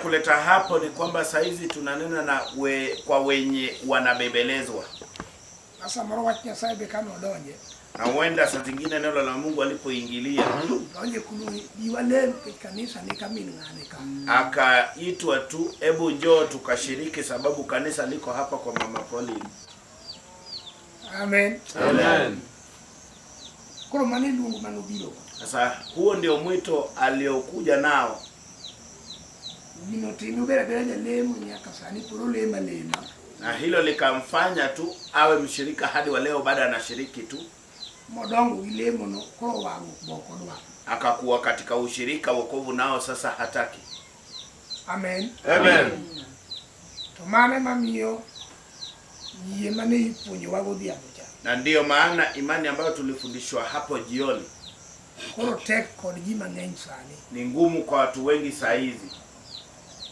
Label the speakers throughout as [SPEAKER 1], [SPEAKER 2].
[SPEAKER 1] kuleta hapo ni kwamba saizi tunanena na kwa wenye wanabebelezwa.
[SPEAKER 2] Sasa mara wacha sasa kama odonje.
[SPEAKER 1] Na huenda saa zingine neno la Mungu alipoingilia
[SPEAKER 2] Donje kulu diwale kanisa ni kamini nganika.
[SPEAKER 1] Akaitwa tu, hebu njoo tukashiriki sababu kanisa liko hapa kwa Mama Pauline.
[SPEAKER 2] Amen.
[SPEAKER 1] Amen.
[SPEAKER 2] Kwa maana Mungu manubilo.
[SPEAKER 1] Sasa huo ndio mwito aliokuja nao.
[SPEAKER 2] Nino tinu bela lemu ni akasani puro lema.
[SPEAKER 1] Na hilo likamfanya tu awe mshirika hadi wa leo, baada anashiriki tu.
[SPEAKER 2] Modongo ilemo no kwa wangu boko dwa.
[SPEAKER 1] Akakuwa katika ushirika wokovu nao sasa hataki.
[SPEAKER 2] Amen.
[SPEAKER 1] Amen.
[SPEAKER 2] Tomane mamio yemane ipunye wagodhi abuja.
[SPEAKER 1] Na ndiyo maana imani ambayo tulifundishwa hapo jioni.
[SPEAKER 2] Koro tek kod jima ng'eny sani.
[SPEAKER 1] Ni ngumu kwa watu wengi saa hizi.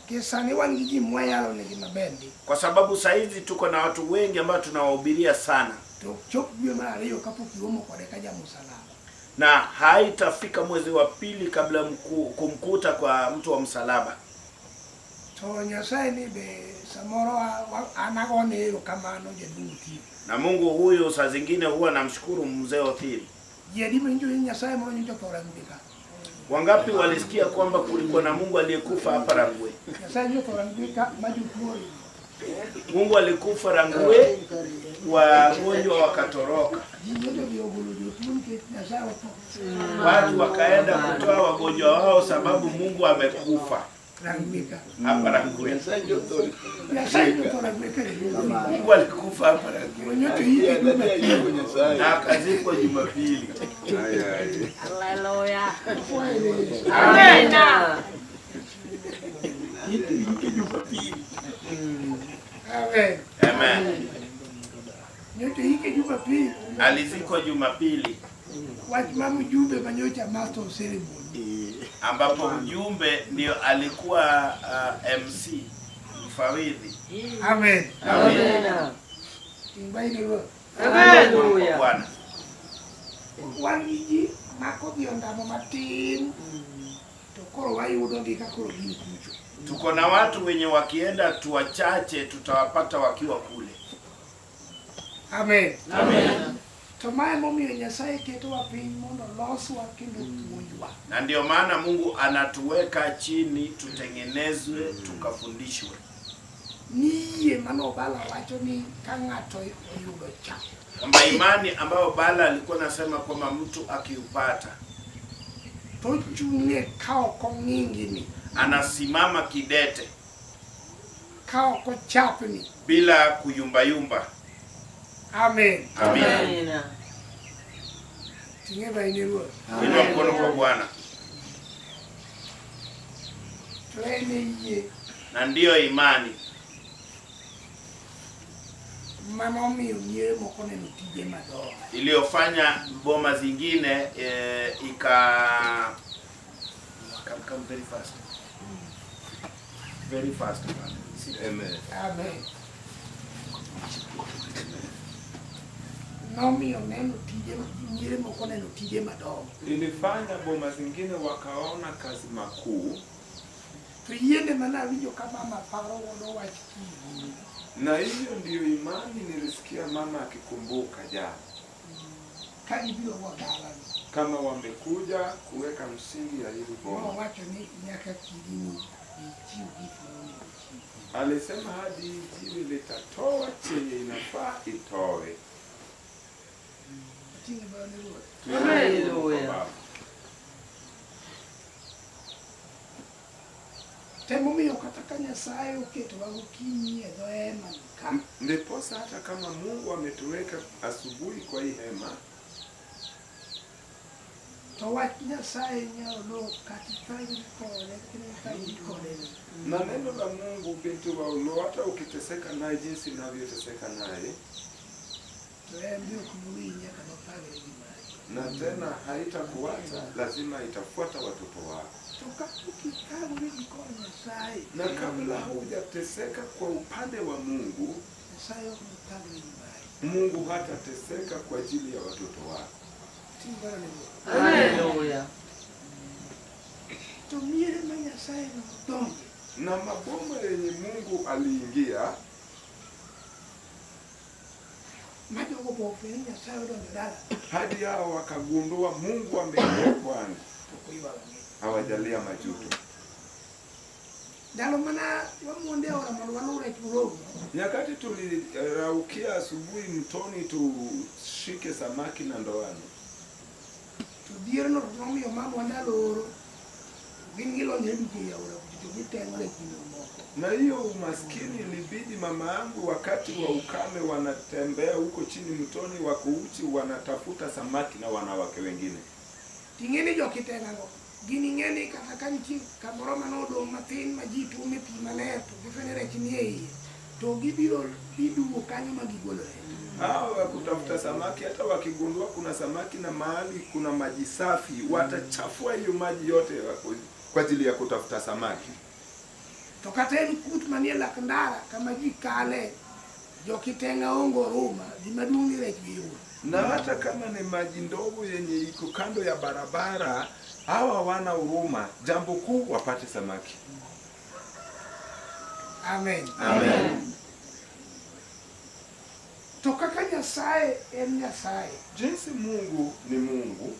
[SPEAKER 2] Kisani wangiji mwayalo ni mabendi.
[SPEAKER 1] Kwa sababu saa hizi tuko na watu wengi ambao tunawahubiria sana.
[SPEAKER 2] Chok biyo mara hiyo kapo kiwomo kwa dekaja msalaba.
[SPEAKER 1] Na haitafika mwezi wa pili kabla kumkuta kwa mtu wa msalaba.
[SPEAKER 2] So Nyasaye ni be samoro anagone kama no jedunti.
[SPEAKER 1] Na Mungu huyu saa zingine huwa namshukuru mzee Othiri.
[SPEAKER 2] Yedi mwenjo Nyasaye mwenjo njotorangika.
[SPEAKER 1] Wangapi walisikia kwamba kulikuwa na Mungu aliyekufa hapa Rangwe?
[SPEAKER 2] Nyasaye njotorangika majukuri.
[SPEAKER 1] Mungu alikufa Rangwe, wagonjwa wakatoroka. Watu wakaenda kutoa wagonjwa wao sababu Mungu amekufa. Hapa Rangwe. Mungu alikufa hapa Rangwe. Na akazikwa Jumapili.
[SPEAKER 3] Haleluya.
[SPEAKER 1] Amen.
[SPEAKER 2] Amen.
[SPEAKER 1] Amen.
[SPEAKER 2] Nyote hiki Jumapili.
[SPEAKER 1] Alizikwa Jumapili.
[SPEAKER 2] Wajimamu jumbe manyocha master of ceremony.
[SPEAKER 1] Ambapo mjumbe ndio alikuwa MC mfawidhi.
[SPEAKER 2] Amen.
[SPEAKER 1] Amen.
[SPEAKER 2] Amen.
[SPEAKER 1] Amen. Bwana.
[SPEAKER 2] Wangiji mako biondamo matin. Tokoro wayudo ndika koro gini kucho.
[SPEAKER 1] Tuko na watu wenye wakienda tu wachache tutawapata wakiwa kule.
[SPEAKER 2] Amen.
[SPEAKER 1] Amen.
[SPEAKER 2] Tomae momi Nyasaye keto wapiny mondo loswa kendo tuonjwa.
[SPEAKER 1] Na ndio maana Mungu anatuweka chini tutengenezwe tukafundishwe.
[SPEAKER 2] Niye mano Bala wacho ni kangato yudo cha.
[SPEAKER 1] Kwamba imani ambayo Bala alikuwa nasema kwamba mtu akiupata
[SPEAKER 2] tochunye kao kongingini.
[SPEAKER 1] Anasimama kidete.
[SPEAKER 2] Kao ko chapni.
[SPEAKER 1] Bila kuyumbayumba.
[SPEAKER 2] Amen.
[SPEAKER 1] Amen.
[SPEAKER 2] Tingeba ineruwa.
[SPEAKER 1] Inua mkono kwa Bwana.
[SPEAKER 2] Tuene iye.
[SPEAKER 1] Na ndiyo imani.
[SPEAKER 2] Mama mi unyere mokone nutije madoa.
[SPEAKER 1] Iliyofanya boma zingine come very fast. Very fast. Amen.
[SPEAKER 2] Amen. Nomi oneno tije nyere mokone nutije madoa.
[SPEAKER 4] Ilifanya boma zingine wakaona kazi makuu.
[SPEAKER 2] Tuyende mana winjo kama maparo wono wachiki.
[SPEAKER 4] Na hiyo ndiyo imani nilisikia mama akikumbuka jana. Kama wamekuja kuweka msingi ya hili boma. Alisema hadi injili litatoa chenye inafaa itoe.
[SPEAKER 3] Haleluya.
[SPEAKER 2] Temumi ukataka Nyasaye uketo wagokinyi edo hema nika.
[SPEAKER 4] Ndiposa hata kama Mungu ametuweka asubuhi kwa hii hema,
[SPEAKER 2] to wach Nyasaye nyalo katifanye kole.
[SPEAKER 4] na neno la Mungu bintu wa ulo, hata ukiteseka naye jinsi unavyoteseka naye, na tena haitakuacha, lazima itafuata watoto wako. Na kabla hujateseka kwa upande wa Mungu, Mungu hatateseka kwa ajili ya watoto wako.
[SPEAKER 3] Haleluya.
[SPEAKER 2] Tumire na Nyasaye no donge.
[SPEAKER 4] Na maboma yenye Mungu aliingia
[SPEAKER 2] majogo bofeni Nyasaye ndo ndala
[SPEAKER 4] hadi hao wakagundua Mungu ameingia kwangu. Hawajalia majuto.
[SPEAKER 2] Dalo mana wamuonde ora malwalure churogo.
[SPEAKER 4] Nyakati tuliraukia asubuhi mtoni tushike samaki na ndoano.
[SPEAKER 2] Tudirno romio mama ndalo gingilo nyebi ya ora kujitengale kino.
[SPEAKER 4] Na hiyo umaskini ilibidi mama yangu wakati wa ukame wanatembea huko chini mtoni wako uchi wanatafuta samaki na wanawake wengine.
[SPEAKER 2] Tingeni jo kitengango. Gini ngeni katakanchi kamoroma nodo matin majitu umepima leto gifenere chini to gibiro bidu kanyo magigolo.
[SPEAKER 4] Hao wakutafuta samaki hata wakigundua kuna samaki na mahali kuna maji safi watachafua hiyo maji yote kwa ajili ya kutafuta samaki.
[SPEAKER 2] Tokateni kutmaniela kandara kama jikale jo kitenga ongo ruma dimadungire kiyo.
[SPEAKER 4] Na hata kama ni maji ndogo yenye iko kando ya barabara hawa wana huruma, jambo kuu wapate samaki.
[SPEAKER 2] Amen.
[SPEAKER 4] Amen.
[SPEAKER 2] Tokaka Nyasaye en Nyasaye.
[SPEAKER 4] Jinsi Mungu ni Mungu.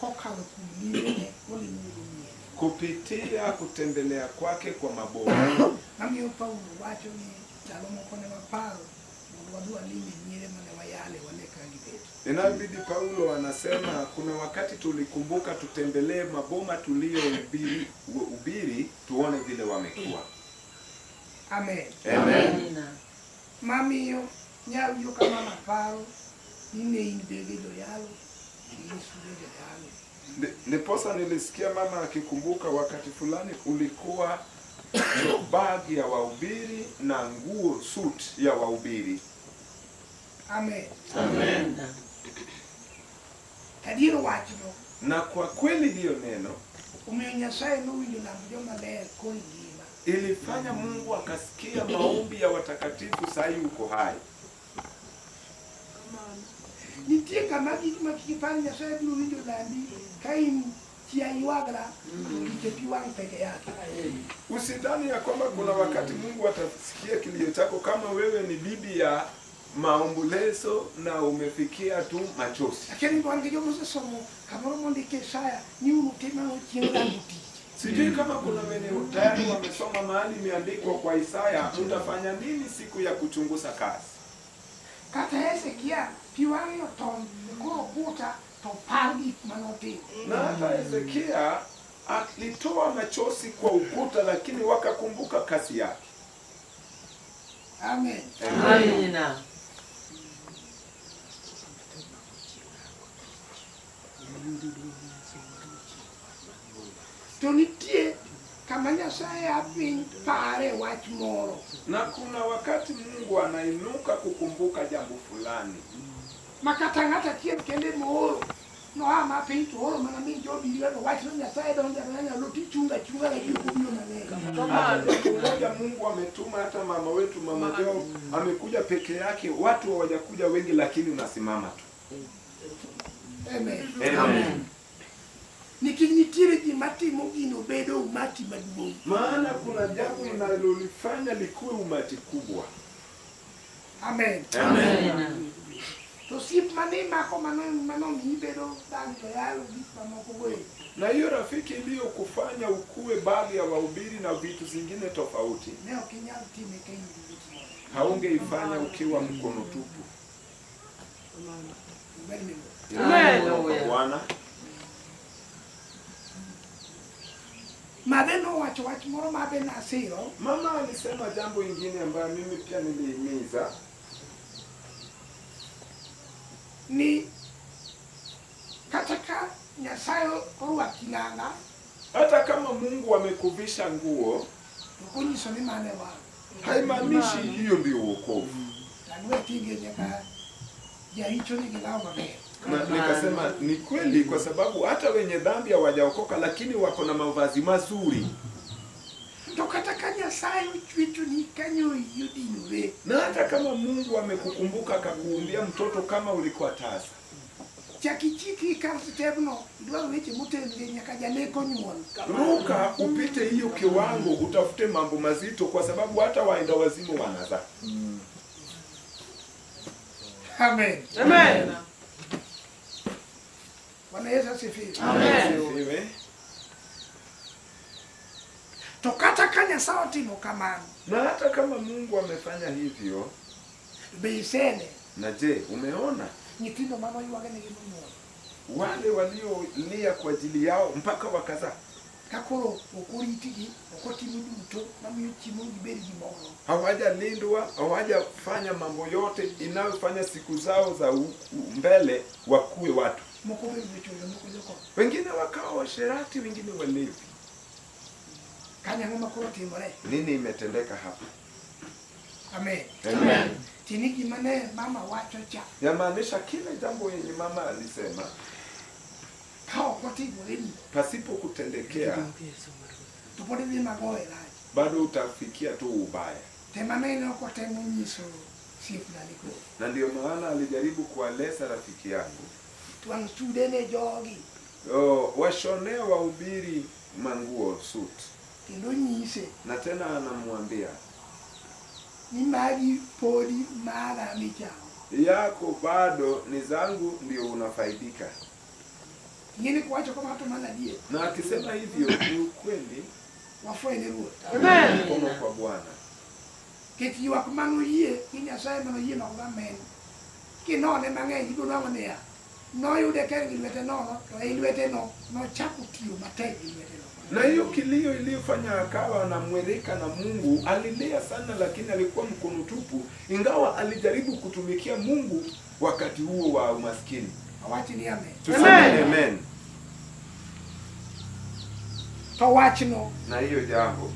[SPEAKER 2] Kokalo kumile wali Mungu ni.
[SPEAKER 4] Kupitia kutembelea kwake kwa maboma.
[SPEAKER 2] Nami Paulo wacho ni chalomo kone maparo. Wadua limi nyele mane wayale waleka gibetu.
[SPEAKER 4] Inabidi Paulo anasema kuna wakati tulikumbuka tutembelee maboma tulio ubiri tuone vile wamekuwa.
[SPEAKER 2] Amen.
[SPEAKER 4] Amen.
[SPEAKER 2] Mami yo nyayo kama maparo nine inbegedo yalo Yesu begedo yalo.
[SPEAKER 4] Ndiposa nilisikia mama akikumbuka wakati fulani ulikuwa bag ya wahubiri na nguo suit ya wahubiri.
[SPEAKER 2] Amen.
[SPEAKER 4] Amen.
[SPEAKER 2] Kadiro wachino.
[SPEAKER 4] Na kwa kweli hiyo neno
[SPEAKER 2] Nyasaye no winjo na mjoma le kongima.
[SPEAKER 4] Ilifanya Mungu akasikia maombi ya watakatifu sai uko hai.
[SPEAKER 2] Nitie kama kipani Nyasaye bilo winjo landi kain kiaiwagra kipiwang peke yake.
[SPEAKER 4] Usidhani ya kwamba kuna wakati Mungu atasikia kilio chako kama wewe ni bibi ya maombolezo na umefikia tu machozi.
[SPEAKER 2] Lakini kwa ngijo mose somo kama romondi kesaya ni utema ukienda nguti.
[SPEAKER 4] Sijui kama kuna wenye tayari wamesoma mahali imeandikwa kwa Isaya utafanya nini siku ya kuchunguza kazi.
[SPEAKER 2] Kata Hezekia piwangi oton ko kuta to pargi manote.
[SPEAKER 4] Na hata Hezekia alitoa machozi kwa ukuta lakini wakakumbuka kazi yake.
[SPEAKER 2] Amen.
[SPEAKER 3] Amen.
[SPEAKER 2] Tonitie kama Nyasaye apin pare wach moro.
[SPEAKER 4] Na kuna wakati Mungu anainuka kukumbuka jambo fulani.
[SPEAKER 2] Makatangata kien kende moro. No ama pinto oro mana mi jobi ile wach Nyasaye donja nanya loti chunga la kikubio maneno.
[SPEAKER 4] Ngoja Mungu ametuma hata mama wetu mama Job amekuja peke yake, watu hawajakuja wengi lakini unasimama tu.
[SPEAKER 2] Amen.
[SPEAKER 4] Amen.
[SPEAKER 2] Nikinyitire jimati mogino bedo umati maduong.
[SPEAKER 4] Maana kuna jambo linalolifanya likuwe umati kubwa.
[SPEAKER 2] Amen.
[SPEAKER 4] Amen.
[SPEAKER 2] To sip mane mako mano mi bedo danto yalo bipa moko wewe.
[SPEAKER 4] Na hiyo rafiki iliyo kufanya ukue baadhi ya wahubiri na vitu zingine tofauti.
[SPEAKER 2] Leo kinyao time kenyi vitu.
[SPEAKER 4] Haungeifanya ukiwa mkono tupu.
[SPEAKER 3] Amen.
[SPEAKER 4] Bwana.
[SPEAKER 2] Madeno wach moro mabe na siro.
[SPEAKER 4] Mama alisema jambo ingine ambayo mimi pia nilihimiza.
[SPEAKER 2] Ni kataka Nyasaye orwa kinanga.
[SPEAKER 4] Hata kama Mungu amekuvisha nguo,
[SPEAKER 2] Kunyiso ni mane wa.
[SPEAKER 4] haimaanishi hiyo ndio wokovu.
[SPEAKER 2] Tanwe tige nyaka ya hicho ni kilawa mabe.
[SPEAKER 4] Na nikasema ni kweli kwa sababu hata wenye dhambi hawajaokoka lakini wako na mavazi mazuri.
[SPEAKER 2] Tokataka Nyasaye uchwitu ni kanyo yudinure.
[SPEAKER 4] Na hata kama Mungu amekukumbuka akakuumbia mtoto kama ulikuwa tasa.
[SPEAKER 2] Chakichiki kar stepno idwaro weche motenore nyaka janeko nyuol.
[SPEAKER 4] Ruka upite hiyo kiwango, utafute mambo mazito, kwa sababu hata waenda wazimu wanazaa.
[SPEAKER 2] Amen.
[SPEAKER 3] Amen.
[SPEAKER 2] Bwana Yesu asifiwe.
[SPEAKER 3] Amen.
[SPEAKER 2] Tokata kanya sawa timo kamano.
[SPEAKER 4] Na hata kama Mungu amefanya hivyo,
[SPEAKER 2] Beisene.
[SPEAKER 4] na je, umeona
[SPEAKER 2] Nyithindo mama yuwage ni gimunyuol.
[SPEAKER 4] wale waliolia kwa ajili yao mpaka wakazaa?
[SPEAKER 2] Kakoro okoritigi okotimo duto mamiyo chiemo gibed gimoro.
[SPEAKER 4] Hawajalindwa, hawajafanya mambo yote inayofanya siku zao za mbele wakuwe watu.
[SPEAKER 2] Moko bedo bechoyo moko joko.
[SPEAKER 4] Wengine wakawa washerati, wengine walevi.
[SPEAKER 2] Kanya ngoma koro timore.
[SPEAKER 4] Nini imetendeka hapa?
[SPEAKER 2] Amen.
[SPEAKER 4] Amen.
[SPEAKER 2] Tiniki mane mama wacho cha.
[SPEAKER 4] Yamaanisha kile jambo yenye mama alisema
[SPEAKER 2] Kao kotimo lini.
[SPEAKER 4] pasipo kutendekea,
[SPEAKER 2] Tupode ni magoe laji.
[SPEAKER 4] bado utafikia tu ubaya.
[SPEAKER 2] Temanene okotemo nyiso sifna liko.
[SPEAKER 4] Na ndio maana alijaribu kuwaleza rafiki yangu,
[SPEAKER 2] Tuang studene jogi.
[SPEAKER 4] washonee wahubiri manguo suit,
[SPEAKER 2] Kendo nyise.
[SPEAKER 4] na tena anamwambia
[SPEAKER 2] Ni magi podi mara michao.
[SPEAKER 4] yako bado ni zangu, ndio unafaidika.
[SPEAKER 2] Ngine kuwacho kama hatu mana die.
[SPEAKER 4] Na akisema hivyo ni ukweli.
[SPEAKER 2] Wafoe ni ruo.
[SPEAKER 3] Amen.
[SPEAKER 4] Mkono kwa Bwana.
[SPEAKER 2] Keti yuak manu yie. Kini asaye manu yie makuga men. Kinone mange yigo nwango niya. No yude kere gilwete nono. To ilwete no. No chaku tiyo mategi gilwete no.
[SPEAKER 4] Na hiyo kilio iliyofanya akawa anamweleka na Mungu, alilia sana, lakini alikuwa mkono tupu, ingawa alijaribu kutumikia Mungu wakati huo wa umaskini.
[SPEAKER 2] Awachi ni ame.
[SPEAKER 4] Tuseme amen.
[SPEAKER 2] To wach no.
[SPEAKER 4] Na hiyo jambo,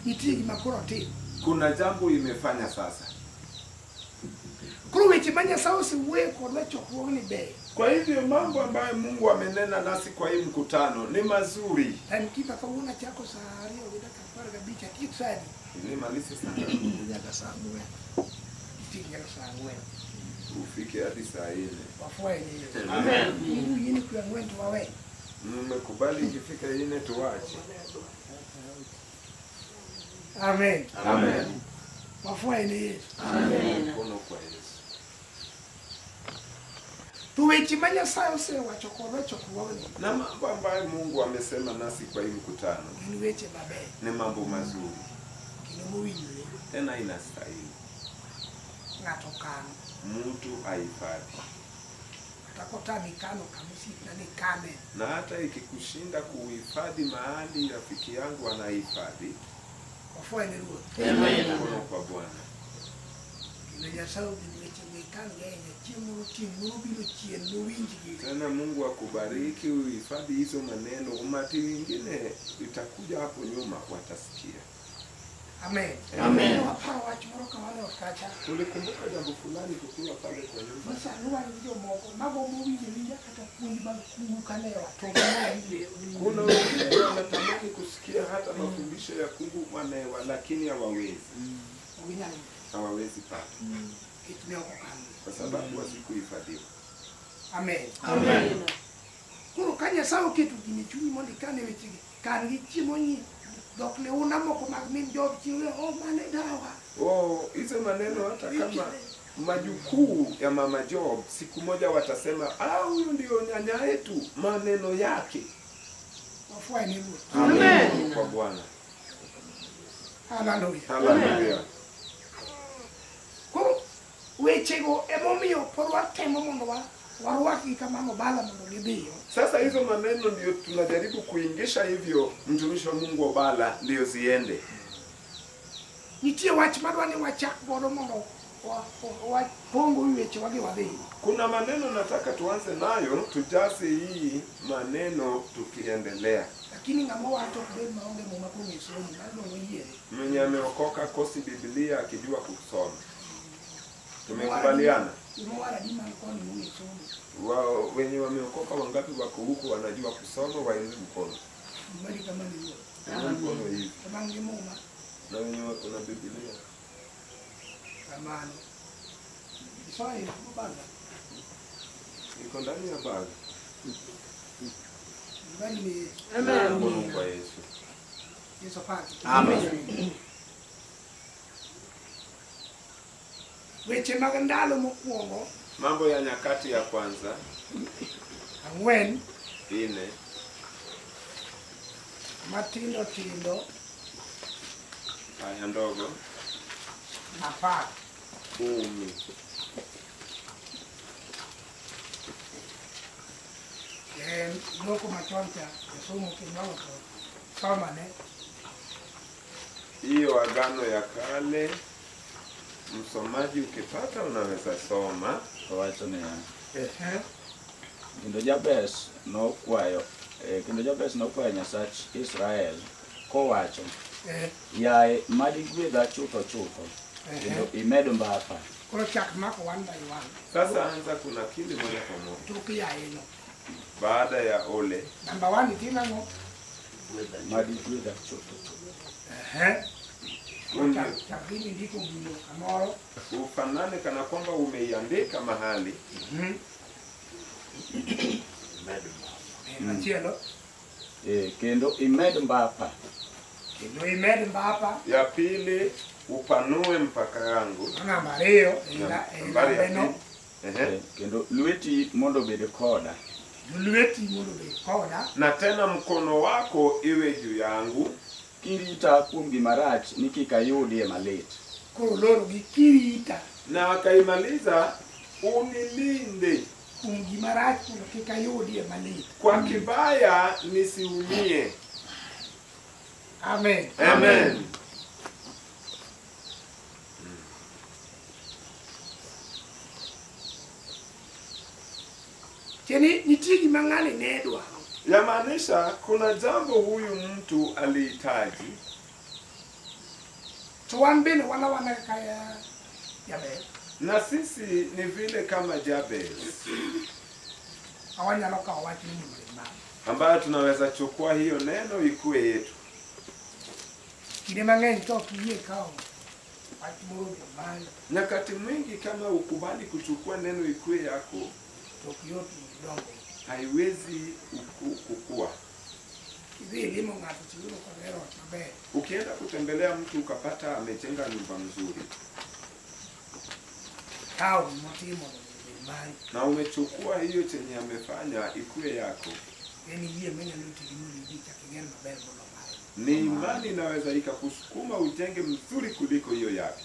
[SPEAKER 2] Itigi makuro ti.
[SPEAKER 4] kuna jambo imefanya sasa.
[SPEAKER 2] Kuro weche manya sao si uwe kodwa chokruog ni be.
[SPEAKER 4] Kwa hivyo mambo ambayo Mungu amenena nasi kwa hii mkutano ni mazuri.
[SPEAKER 2] Time kipa kawuna chako sahari ogida kapara gabicha kitsadi.
[SPEAKER 4] Ni malisi sana.
[SPEAKER 2] Jaga sangwe. Itigi jaga sangwe.
[SPEAKER 4] Ufike hadi saa 4.
[SPEAKER 2] Wafoe ni.
[SPEAKER 3] Amen.
[SPEAKER 2] Mungu yini kwa ngwentu wawe.
[SPEAKER 4] Mmekubali ikifika 4 tuache.
[SPEAKER 2] Amen.
[SPEAKER 4] Amen.
[SPEAKER 2] Wafoe ni Yesu.
[SPEAKER 3] Amen.
[SPEAKER 4] Mkono kwa Yesu.
[SPEAKER 2] Tuwechi manya sao se wacho kodwa chokruog ni.
[SPEAKER 4] Na mambo ambayo Mungu amesema nasi kwa hii mkutano
[SPEAKER 2] Gin weche maber.
[SPEAKER 4] ni mambo mazuri,
[SPEAKER 2] Kendo mowinjore.
[SPEAKER 4] tena inastahili
[SPEAKER 2] Ng'ato kano.
[SPEAKER 4] mtu ahifadhi.
[SPEAKER 2] Kata kotami kano kamusipna ni kane.
[SPEAKER 4] Na hata ikikushinda kuhifadhi mahali rafiki yangu anahifadhi,
[SPEAKER 2] Wafoe ni ruo.
[SPEAKER 3] Amen.
[SPEAKER 4] mkono kwa Bwana.
[SPEAKER 2] Kendo nyasao gin weche mekano genya chiemo timu bilo chien mowinjgi.
[SPEAKER 4] Tena Mungu akubariki, uhifadhi hizo maneno. Umati wengine itakuja hapo nyuma watasikia.
[SPEAKER 2] Amen.
[SPEAKER 3] Amen.
[SPEAKER 2] Waparo wach moro kawane okacha.
[SPEAKER 4] Tulikumbuka jambo fulani tukiwa pale kwa nyumba.
[SPEAKER 2] Masa nuwa ndio moko. Mago mowinjore kata kundi bang kungu kalewa. Togo ile.
[SPEAKER 4] Kuna wengine wanatamani kusikia hata mafundisho ya Mungu manewa, lakini hawawezi.
[SPEAKER 2] Winyani.
[SPEAKER 4] Hawawezi pata
[SPEAKER 2] Kitne okokano.
[SPEAKER 4] kwa sababu wasikuhifadhiwa.
[SPEAKER 2] Amen.
[SPEAKER 3] Amen.
[SPEAKER 2] Kuro kanya sao ketu gini chuni mondi kane weche kan gi chiemo ni. Dok ne una moko mag min job chiwe mane dawa.
[SPEAKER 4] Hizo maneno hata kama majukuu ya mama Job siku moja watasema, huyu ndio nyanya yetu, maneno yake.
[SPEAKER 2] Wafoe ni ruo.
[SPEAKER 3] Amen.
[SPEAKER 4] Kwa Bwana.
[SPEAKER 2] Hallelujah.
[SPEAKER 4] Hallelujah.
[SPEAKER 2] Kuro wechego emomiyo porwa temo mondo warwaki kamano bala mondo gidhiyo.
[SPEAKER 4] Sasa hizo maneno ndio tunajaribu kuingisha hivyo mtumishi wa Mungu Obala ndio ziende.
[SPEAKER 2] Nitie wach madwani wachak godo mondo wapongo weche wagi wadhi.
[SPEAKER 4] Kuna maneno nataka tuanze nayo, tujaze hii maneno tukiendelea.
[SPEAKER 2] Lakini ngamo wacho kubed maonge muma kwenye somo nalo yeye.
[SPEAKER 4] Mwenye ameokoka kosi Biblia akijua kusoma. Tumekubaliana?
[SPEAKER 2] Imwara dima mkono ni somo.
[SPEAKER 4] Wao wenye wameokoka wangapi wako huko wanajua kusoma, wainue mkono.
[SPEAKER 2] Mbali kama ni hiyo.
[SPEAKER 4] Mkono hivi.
[SPEAKER 2] Kama ni muma.
[SPEAKER 4] Na wenye wako na Biblia.
[SPEAKER 2] Amani. Isoi mbanda.
[SPEAKER 4] Iko ndani ya bag.
[SPEAKER 2] Bali
[SPEAKER 3] Amen.
[SPEAKER 4] Mungu kwa Yesu.
[SPEAKER 2] Yesu pati.
[SPEAKER 1] Amen.
[SPEAKER 2] Weche mag ndalo mokwongo
[SPEAKER 4] Mambo ya Nyakati ya kwanza
[SPEAKER 2] ang'wen
[SPEAKER 4] 4
[SPEAKER 2] matindo tindo
[SPEAKER 4] aya ndogo
[SPEAKER 2] 10.
[SPEAKER 4] 10.
[SPEAKER 2] Loko machon cha somo kinyalo to soma ne.
[SPEAKER 4] Hiyo Agano ya Kale, msomaji ukipata unaweza soma.
[SPEAKER 5] Wacho ne kendo Jabez nokwayo Nyasach Israel kowacho yaye madi gwedha chutho kendo imed mbaka.
[SPEAKER 2] Koro chak mako one by one.
[SPEAKER 4] Sasa anza kuna kili moja kwa moja.
[SPEAKER 2] Tuki ya eno.
[SPEAKER 4] Baada ya ole.
[SPEAKER 2] Number 1 itina ngo.
[SPEAKER 5] Madi gwedha chutho.
[SPEAKER 2] Chakini ndiko mbilo kamoro.
[SPEAKER 4] Ufanane kana kwamba umeiandika mahali.
[SPEAKER 2] Machielo.
[SPEAKER 5] Kendo imed mbaka.
[SPEAKER 2] Kendo imed mbapa.
[SPEAKER 4] Ya pili upanue mpaka yangu.
[SPEAKER 2] Namba 2 eno.
[SPEAKER 5] Kendo lweti mondo bed koda.
[SPEAKER 2] Lweti mondo bed koda.
[SPEAKER 4] Na tena mkono wako iwe juu yangu.
[SPEAKER 5] Kirita kuom gima rach ni kik ayudie malit.
[SPEAKER 2] Koro loro gi kirita.
[SPEAKER 4] Na akaimaliza unilinde.
[SPEAKER 2] Kuom gima rach mondo kik ayudie malit.
[SPEAKER 4] Kwa kibaya nisiumie.
[SPEAKER 2] Amen.
[SPEAKER 4] Amen.
[SPEAKER 2] Cheni nitie gima ng'ani ne dwaro.
[SPEAKER 4] Yamaanisha kuna jambo huyu mtu alihitaji.
[SPEAKER 2] To wan bende wana kaya Jabez.
[SPEAKER 4] Na sisi ni vile kama Jabez
[SPEAKER 2] Awanyalo kawo wach ni mlimani.
[SPEAKER 4] ambayo tunaweza chukua hiyo neno ikuwe yetu.
[SPEAKER 2] Kinde mang'eny to kiyie kawo wach moro mlimani.
[SPEAKER 4] Nyakati mwingi kama ukubali kuchukua neno ikuwe yako,
[SPEAKER 2] To kiyot dongo.
[SPEAKER 4] haiwezi kukua.
[SPEAKER 2] Idhi limo ng'ato tiyudo kodero maber.
[SPEAKER 4] Ukienda kutembelea mtu ukapata amejenga nyumba nzuri
[SPEAKER 2] Kawo motimo mlimani.
[SPEAKER 4] na umechukua hiyo chenye amefanya ikuwe yako,
[SPEAKER 2] Eni yie menyalo tigimuli gicha king'en maber molo mare.
[SPEAKER 4] ni imani inaweza ikakusukuma ujenge mzuri kuliko hiyo yake,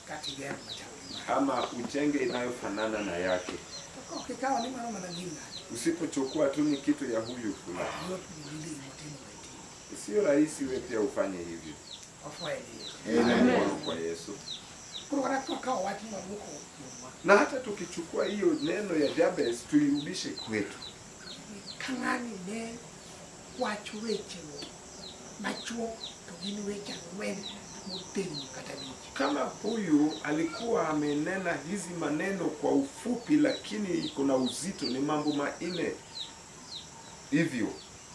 [SPEAKER 2] Kati gero machalo.
[SPEAKER 4] ama ujenge inayofanana na yake.
[SPEAKER 2] Okay, kawo ni mano mana gina.
[SPEAKER 4] Usipochukua tu ni kitu ya huyu fulani,
[SPEAKER 2] Yot mili motimo beti.
[SPEAKER 4] sio rahisi wewe pia ufanye hivyo.
[SPEAKER 2] Ofwaye.
[SPEAKER 4] Amen. Kwa Yesu.
[SPEAKER 2] Kuro wana kawo wach moro moko.
[SPEAKER 4] Na hata tukichukua hiyo neno ya Jabez tuirudishe kwetu.
[SPEAKER 2] Kang'ani ne wacho weche machuok to gin weche ang'wen motegno kata lich.
[SPEAKER 4] Kama huyu alikuwa amenena hizi maneno kwa ufupi, lakini kuna uzito, ni mambo manne hivyo.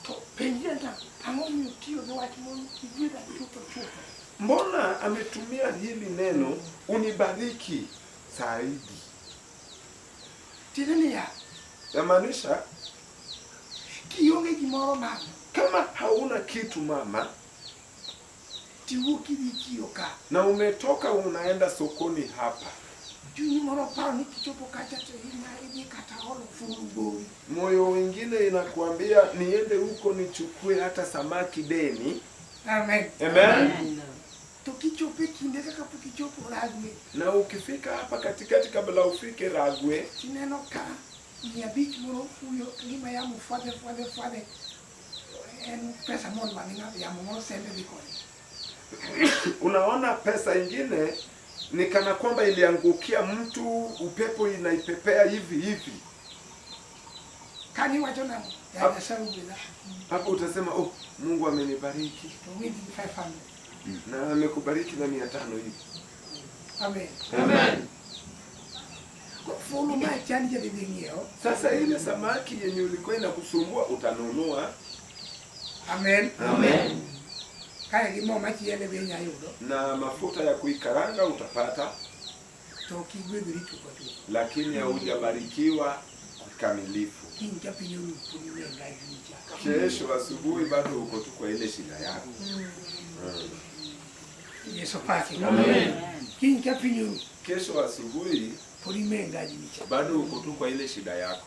[SPEAKER 2] To penjenda ang'o miyo tiyo gi wach mon igwedha chutho.
[SPEAKER 4] Mbona ametumia hili neno unibariki zaidi?
[SPEAKER 2] Tiende niya,
[SPEAKER 4] Yamaanisha
[SPEAKER 2] kionge gimoro mama,
[SPEAKER 4] kama hauna kitu mama,
[SPEAKER 2] tiwuok idhi chiro ka,
[SPEAKER 4] na umetoka unaenda sokoni hapa,
[SPEAKER 2] chunyi moro paro ni kichopo kacha to idhi kata olo furu gori.
[SPEAKER 4] moyo wengine inakuambia niende huko nichukue hata samaki deni.
[SPEAKER 2] Amen.
[SPEAKER 4] Amen.
[SPEAKER 2] To kichope kinde kaka pok ichopo Ragwe,
[SPEAKER 4] Na ukifika hapa katikati kabla ufike Ragwe,
[SPEAKER 2] tineno ka 500 moro fuyo gima yamo fwadhe. En pesa mon maninga yamo moro sende bikoni.
[SPEAKER 4] unaona pesa ingine ni kana kwamba iliangukia mtu, upepo inaipepea hivi.
[SPEAKER 2] Kani wacho na ya saru bila.
[SPEAKER 4] Hapo utasema oh, Mungu amenibariki
[SPEAKER 2] To with 500.
[SPEAKER 4] na amekubariki na 500 hivi.
[SPEAKER 2] Amen.
[SPEAKER 4] Amen.
[SPEAKER 2] Fulu mai chani ya bibingio.
[SPEAKER 4] Sasa ile samaki yenye ulikuwa inakusumbua utanunua.
[SPEAKER 2] Amen.
[SPEAKER 4] Amen.
[SPEAKER 2] Kaya gimo machi yele benya yudo.
[SPEAKER 4] Na mafuta ya kuikaranga utapata,
[SPEAKER 2] To kigwedhuri chuko tu.
[SPEAKER 4] lakini haujabarikiwa kikamilifu.
[SPEAKER 2] Kinja pinyu pulimenga jinja.
[SPEAKER 4] Kesho asubuhi bado uko tu kwa ile shida yako.
[SPEAKER 2] Yesu pake. Amen. Kinja pinyu
[SPEAKER 4] Kesho asubuhi
[SPEAKER 2] pulimenga jinja.
[SPEAKER 4] bado uko tu kwa ile shida yako.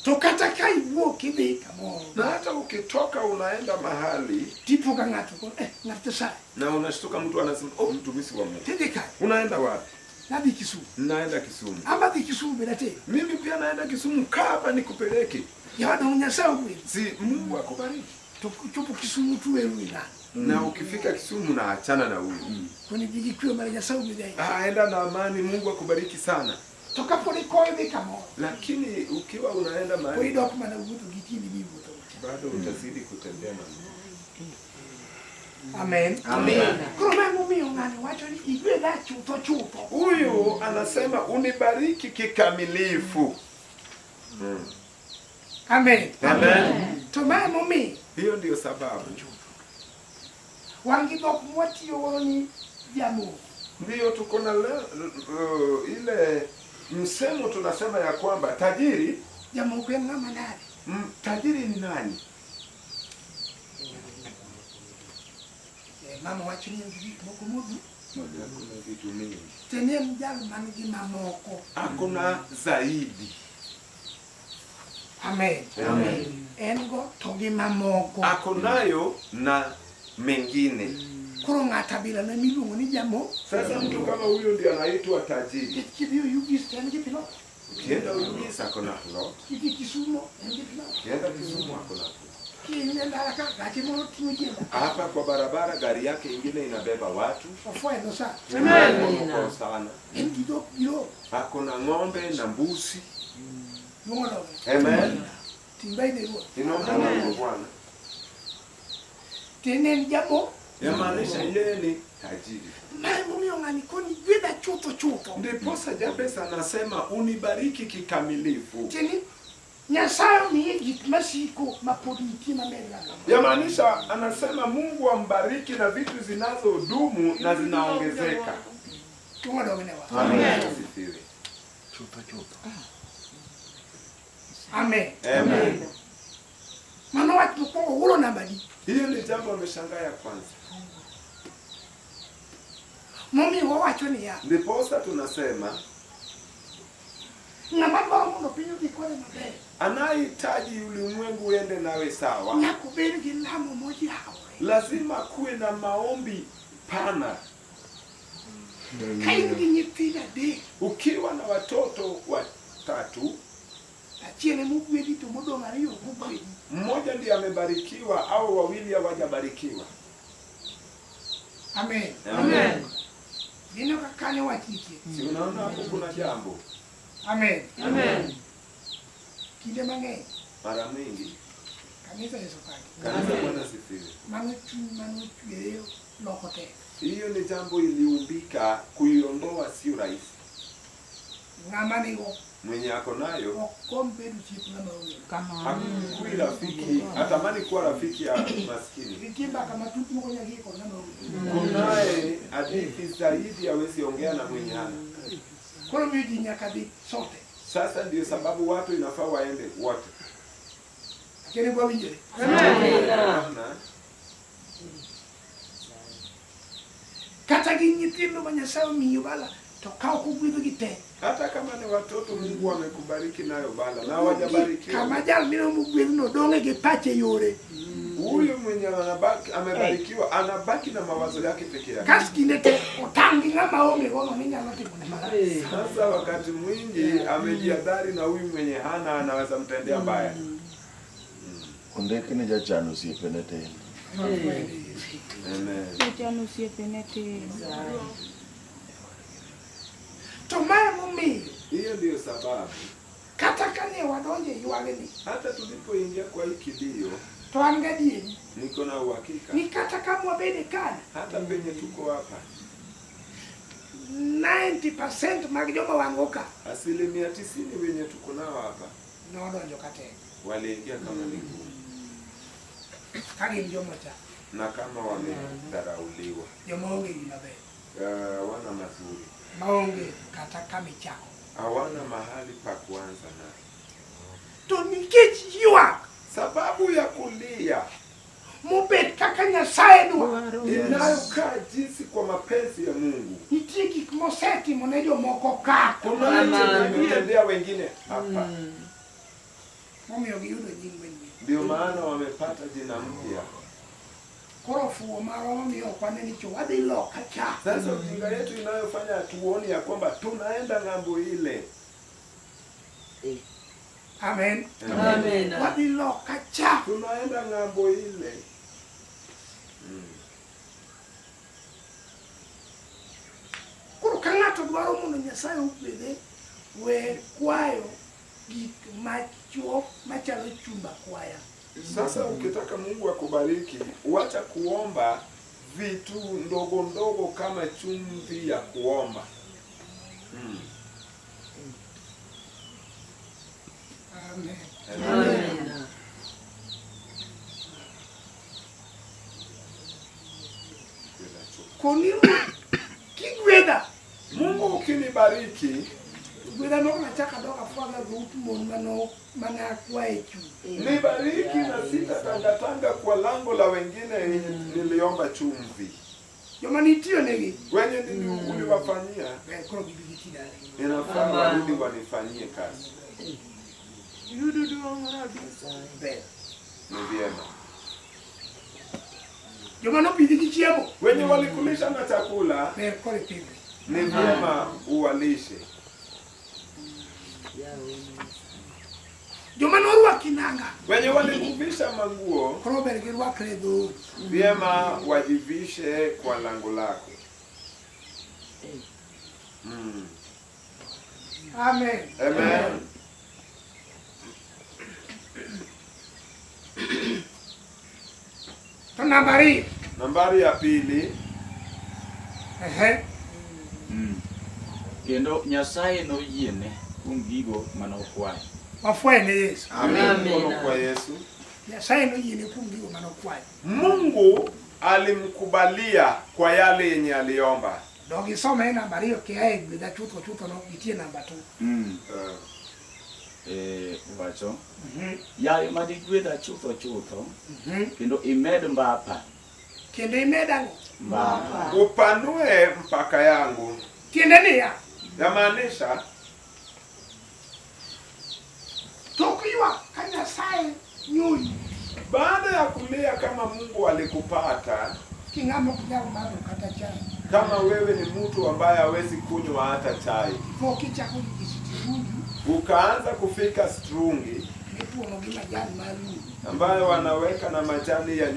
[SPEAKER 2] Tokata kai woke be kamo.
[SPEAKER 4] Na hata ukitoka unaenda mahali
[SPEAKER 2] Tipo kangatu ko ngatu sai.
[SPEAKER 4] na unashtuka mtu anasema, "Oh, mtumishi wa Mungu.
[SPEAKER 2] Tendeka.
[SPEAKER 4] Unaenda wapi?"
[SPEAKER 2] Nabi Kisumu.
[SPEAKER 4] Naenda Kisumu.
[SPEAKER 2] Amba di Kisumu belate.
[SPEAKER 4] Mimi pia naenda Kisumu, kaa hapa nikupeleke.
[SPEAKER 2] Ya wada unyasao kwe.
[SPEAKER 4] Si Mungu akubariki.
[SPEAKER 2] Tupo Kisumu tuwe ruina.
[SPEAKER 4] Na ukifika Kisumu na achana na huyu.
[SPEAKER 2] Kuni bigi kwe mara nyasao bidai.
[SPEAKER 4] Enda na amani, Mungu akubariki sana.
[SPEAKER 2] Toka pole koe be kamo.
[SPEAKER 4] Lakini ukiwa unaenda
[SPEAKER 2] Koi
[SPEAKER 4] mahali
[SPEAKER 2] dok mana ubutu gitini bibu to.
[SPEAKER 4] bado utazidi kutembea na Mungu.
[SPEAKER 2] Amen.
[SPEAKER 3] Amen.
[SPEAKER 2] Kuruma mumi ungani wacho ni igwe da chuto.
[SPEAKER 4] Huyu anasema unibariki kikamilifu.
[SPEAKER 2] Amen.
[SPEAKER 4] Amen.
[SPEAKER 2] Toma mumi.
[SPEAKER 4] Hiyo ndio sababu.
[SPEAKER 2] Wangi dok mwati yoroni jamu.
[SPEAKER 4] Ndiyo tuko na ile msemo tunasema ya kwamba tajiri,
[SPEAKER 2] Jamu kwe ngama nari.
[SPEAKER 4] tajiri ni nani?
[SPEAKER 2] Mama wacho ni moko mudu.
[SPEAKER 4] Kuna vitu mingi.
[SPEAKER 2] Tene mjalu manigi mamoko.
[SPEAKER 4] Hakuna zaidi.
[SPEAKER 2] Amen.
[SPEAKER 4] Amen.
[SPEAKER 2] Engo togi mamoko.
[SPEAKER 4] Ako nayo na mengine.
[SPEAKER 2] Kuro ngata bila na milungu ni jamo.
[SPEAKER 4] Sasa mtu kama huyo ndiye anaitwa tajiri.
[SPEAKER 2] Kibiyo yugis tena kipilo.
[SPEAKER 4] Ukienda Uyugisa ako na plot.
[SPEAKER 2] Kiki Kisumu kipilo.
[SPEAKER 4] Ukienda Kisumu ako na plot.
[SPEAKER 2] Kienda haraka gati mo timujenda.
[SPEAKER 4] Hapa kwa barabara gari yake ingine inabeba watu.
[SPEAKER 2] Afwa ndo sa.
[SPEAKER 3] Amen.
[SPEAKER 4] Kwa sana.
[SPEAKER 2] Engido kilo.
[SPEAKER 4] Ako na ng'ombe na mbuzi.
[SPEAKER 2] Ngono.
[SPEAKER 4] Amen.
[SPEAKER 2] Timbai de go.
[SPEAKER 4] Inaomba kwa Bwana.
[SPEAKER 2] Tene jamo.
[SPEAKER 4] Yamaanisha yeye ni tajiri.
[SPEAKER 2] Mai mumi ongani koni gweda chuto.
[SPEAKER 4] Ndiposa Jabez anasema unibariki kikamilifu.
[SPEAKER 2] Tene nyasayo ni yigit masiko mapoditi mamela.
[SPEAKER 4] Yamaanisha anasema Mungu ambariki na vitu zinazodumu na zinaongezeka.
[SPEAKER 2] Ngono menewa.
[SPEAKER 4] Amen. Asifiwe.
[SPEAKER 2] Amen.
[SPEAKER 4] Amen.
[SPEAKER 2] Mano watu kwa ulo nambadi.
[SPEAKER 4] Hiyo ni jambo ameshangaa ya kwanza.
[SPEAKER 2] Mumi wacho ni ya.
[SPEAKER 4] Ndiposa tunasema
[SPEAKER 2] Na mambo mundo pinyo kikole mabe.
[SPEAKER 4] anahitaji ulimwengu uende nawe sawa.
[SPEAKER 2] Na kubiri kilamo moji hawe.
[SPEAKER 4] Lazima kuwe na maombi pana.
[SPEAKER 2] Kaingi nyipida de.
[SPEAKER 4] Ukiwa na watoto watatu,
[SPEAKER 2] Achiele mugwedi to modonga riyo mugwedi.
[SPEAKER 4] mmoja ndiye amebarikiwa au wawili hawajabarikiwa.
[SPEAKER 2] Amen.
[SPEAKER 3] Amen.
[SPEAKER 2] Nino kakane wachike.
[SPEAKER 4] Si unaona hapo kuna jambo?
[SPEAKER 2] Amen.
[SPEAKER 3] Amen.
[SPEAKER 2] Kile mange.
[SPEAKER 4] Mara mingi
[SPEAKER 2] Kanisa Yesu pake.
[SPEAKER 4] kanisa Bwana sifiwe.
[SPEAKER 2] Manuchu leo lokote.
[SPEAKER 4] Hiyo ni jambo iliumbika, kuiondoa sio rahisi.
[SPEAKER 2] Ngama nigo.
[SPEAKER 4] Mwenye ako nayo
[SPEAKER 2] Okombe duchipu na mawe.
[SPEAKER 4] hakui rafiki, atamani kuwa rafiki ya maskini.
[SPEAKER 2] Vikimba kama tutu mko nyaki kwa na mawe.
[SPEAKER 4] Kunaye hadithi zaidi hawezi ongea na mwenye hana.
[SPEAKER 2] Kono miji nyakadi sote.
[SPEAKER 4] Sasa ndio sababu watu inafaa waende wote.
[SPEAKER 2] Akene kwa winje.
[SPEAKER 4] Maana
[SPEAKER 2] Kata ginyitindo manyasawo miyubala. Tokao kugwido gite.
[SPEAKER 4] hata kama ni watoto Mungu amekubariki nayo bala na hawajabarikiwa.
[SPEAKER 2] Kama jal mino mugwido no donge ge pache yore.
[SPEAKER 4] Huyu mwenye amebarikiwa anabaki na mawazo yake peke yake.
[SPEAKER 2] Kaskinete utangi ngama ome gono ninya lote kuna mara.
[SPEAKER 4] Sasa wakati mwingi amejiadhari na huyu mwenye hana anaweza mtendea mbaya.
[SPEAKER 6] Ondeke ni jachano siepene tena.
[SPEAKER 4] Amen.
[SPEAKER 7] Jachano siepene tena.
[SPEAKER 2] Tomaya mumi.
[SPEAKER 4] Hiyo ndio sababu
[SPEAKER 2] Kata kane wadonje yuwageni.
[SPEAKER 4] hata tulipoingia kwa hii kilio
[SPEAKER 2] Toangadie.
[SPEAKER 4] niko na uhakika
[SPEAKER 2] Ni kata kama wabede kana.
[SPEAKER 4] hata penye tuko hapa
[SPEAKER 2] 90% magijoma wangoka.
[SPEAKER 4] 90% wenye tuko nao hapa
[SPEAKER 2] Nodonjo kate.
[SPEAKER 4] waliingia kama ni ngumu
[SPEAKER 2] Kage mjoma cha.
[SPEAKER 4] na kama wamedharauliwa,
[SPEAKER 2] Jomonge inabe.
[SPEAKER 4] wana mazuri.
[SPEAKER 2] Maonge kata kame chako.
[SPEAKER 4] hawana mahali pa kuanza na.
[SPEAKER 2] To nikech ywak
[SPEAKER 4] Sababu ya kulia
[SPEAKER 2] mobet kaka Nyasaye dwa.
[SPEAKER 4] inayokaa jinsi kwa mapenzi ya Mungu.
[SPEAKER 2] Nitie gik mosetimo ne jomoko ka.
[SPEAKER 4] Kuna ametendea wengine hapa.
[SPEAKER 2] Momiyo giyudo nying manyien.
[SPEAKER 4] Ndio maana wamepata jina mpya.
[SPEAKER 2] Koro fuo marwa momiyo kwane ni wadhi loka cha.
[SPEAKER 4] Sasa ujinga yetu inayofanya tuone ya kwamba tunaenda ng'ambo ile.
[SPEAKER 2] Amen.
[SPEAKER 3] Amen.
[SPEAKER 2] Wadhi loka cha.
[SPEAKER 4] Tunaenda ng'ambo ile.
[SPEAKER 2] Koro ka ng'ato dwaro mondo Nyasaye obede we kwayo gik machuok machalo chumba kwaya.
[SPEAKER 4] Sasa ukitaka Mungu akubariki, wacha kuomba vitu ndogo ndogo kama chumvi ya kuomba.
[SPEAKER 2] Amen.
[SPEAKER 3] Amen.
[SPEAKER 2] Koniru kigweda
[SPEAKER 4] Mungu ukinibariki,
[SPEAKER 2] gweda no nachaka doka fwaga rutu mon mana kwaye chu.
[SPEAKER 4] nibariki na sitatangatanga kwa lango la wengine niliomba chumvi.
[SPEAKER 2] Joma nitio negi.
[SPEAKER 4] Wenye uliwafanyia,
[SPEAKER 2] Koro gibigi kidare.
[SPEAKER 4] inafaa warudi wanifanyie kazi.
[SPEAKER 2] Yudu ngora be.
[SPEAKER 4] Ni vyema.
[SPEAKER 2] Joma no pidhi chiemo.
[SPEAKER 4] Wenye walikulisha na chakula,
[SPEAKER 2] Kore pidhi.
[SPEAKER 4] ni vyema uwalishe.
[SPEAKER 2] Joma no rwaki nanga.
[SPEAKER 4] Wenye walikuvisha manguo,
[SPEAKER 2] Koro ber gi rwakre dho.
[SPEAKER 4] vyema wajivishe kwa lango lako.
[SPEAKER 2] Amen.
[SPEAKER 4] Amen.
[SPEAKER 2] To nambari.
[SPEAKER 4] Nambari ya pili.
[SPEAKER 5] Kendo Nyasaye noyiene kuom gigo manokwayo.
[SPEAKER 2] Wafwene Yesu.
[SPEAKER 4] Amen. Kwa Yesu.
[SPEAKER 2] Nyasaye noyiene kuom gigo manokwayo.
[SPEAKER 4] Mungu alimkubalia kwa yale yenye aliomba.
[SPEAKER 2] Dogi some namba 2 kiae gweda chutho no gitie namba 2.
[SPEAKER 5] Wacho. Yaye madigweda chutho. Kendo imed mbapa.
[SPEAKER 2] Kendo imeda
[SPEAKER 5] Mbapa.
[SPEAKER 4] Upanue mpaka yangu.
[SPEAKER 2] tiende niya.
[SPEAKER 4] Yamaanisha
[SPEAKER 2] Tokiwa ka Nyasaye nyuyi.
[SPEAKER 4] baada ya kulia kama Mungu alikupata,
[SPEAKER 2] Kingamo kunyalo madho kata chai.
[SPEAKER 4] kama wewe ni mtu ambaye hawezi kunywa hata chai,
[SPEAKER 2] Poki chako jisitiruju.
[SPEAKER 4] ukaanza kufika strungi
[SPEAKER 2] Nipo no gima jani malu.
[SPEAKER 4] ambayo wanaweka na majani ya